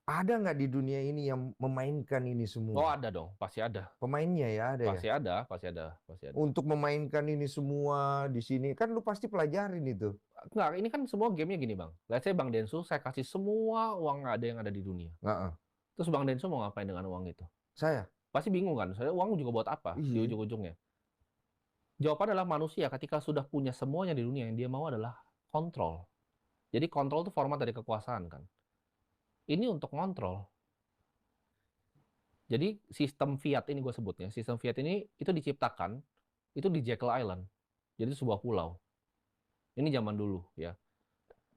Ada nggak di dunia ini yang memainkan ini Oh semua? ada dong, pasti ada. Pemainnya ya ada ya. Pasti ada, pasti ada, pasti ada. Untuk memainkan ini semua di sini kan lu pasti pelajarin itu. Enggak, ini kan semua gamenya gini bang. Let's say Bang Densu, saya kasih semua uang ada yang ada di dunia. Nggak, Terus Bang Densu mau ngapain dengan uang itu? saya. Pasti bingung kan, saya uang juga buat apa di Iya. ujung-ujungnya? Jawaban adalah manusia ketika sudah punya semuanya di dunia, yang dia mau adalah kontrol. Jadi kontrol itu format dari kekuasaan kan. Ini untuk kontrol. Jadi sistem Fiat ini gue sebutnya, sistem Fiat ini itu diciptakan itu di Jekyll Island. Jadi itu sebuah pulau. Ini zaman dulu ya.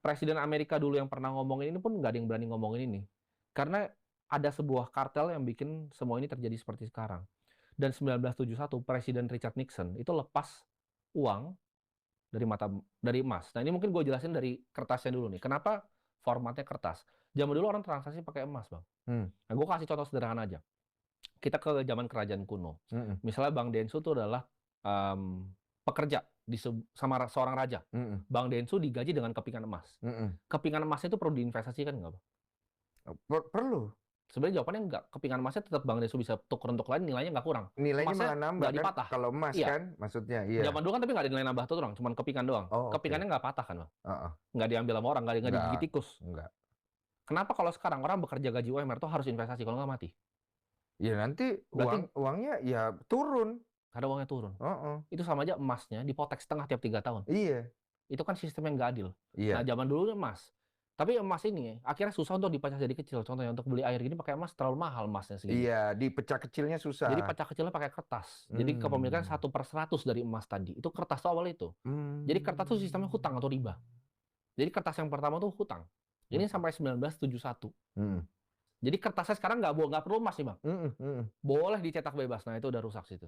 Presiden Amerika dulu yang pernah ngomongin ini pun nggak ada yang berani ngomongin ini. Karena ada sebuah kartel yang bikin semua ini terjadi seperti sekarang. Dan 1971 Presiden Richard Nixon itu lepas uang dari emas. Nah ini mungkin gue jelasin dari kertasnya dulu nih. Kenapa formatnya kertas? Zaman dulu orang transaksi pakai emas bang. Hmm. Nah gue kasih contoh sederhana aja. Kita ke zaman kerajaan kuno. Mm-mm. Misalnya Bang Densu itu adalah pekerja sama seorang raja. Mm-mm. Bang Densu digaji dengan kepingan emas. Mm-mm. Kepingan emasnya itu perlu diinvestasikan nggak bang? Perlu. Sebenarnya jawabannya enggak. Kepingan emasnya tetap Bang Densu bisa tuker untuk lain, nilainya nggak kurang. Nilainya Emasnya malah nambah nggak kan dipatah. kalau emas Iya. kan maksudnya. Iya. Zaman dulu kan tapi nggak ada nilai nambah tuh orang, cuman kepingan doang. Oh, oke. Kepingannya nggak patah kan bang? Heeh. Nggak diambil sama orang, nggak digigit Enggak. tikus. Enggak. Kenapa kalau sekarang orang bekerja gaji UMR tuh harus investasi kalau nggak mati? Ya nanti Berarti uangnya ya turun. ada uangnya turun. Heeh. Itu sama aja emasnya dipotek setengah tiap 3 tahun. Iya. Itu kan sistem yang nggak adil. Nah, Iya. zaman dulu emas. Tapi emas ini akhirnya susah untuk dipecah jadi kecil. Contohnya untuk beli air gini pakai emas terlalu mahal emasnya segini. Iya, dipecah kecilnya susah. Jadi pecah kecilnya pakai kertas. Jadi kepemilikan Hmm. 1/100 dari emas tadi. Itu kertas tuh awal itu. Jadi kertas tuh sistemnya hutang atau riba. Jadi kertas yang pertama tuh hutang. Ini Hmm. sampai 1971. Hmm. Jadi kertasnya sekarang nggak perlu emas nih bang. Hmm. Hmm. Boleh dicetak bebas. Nah itu udah rusak situ.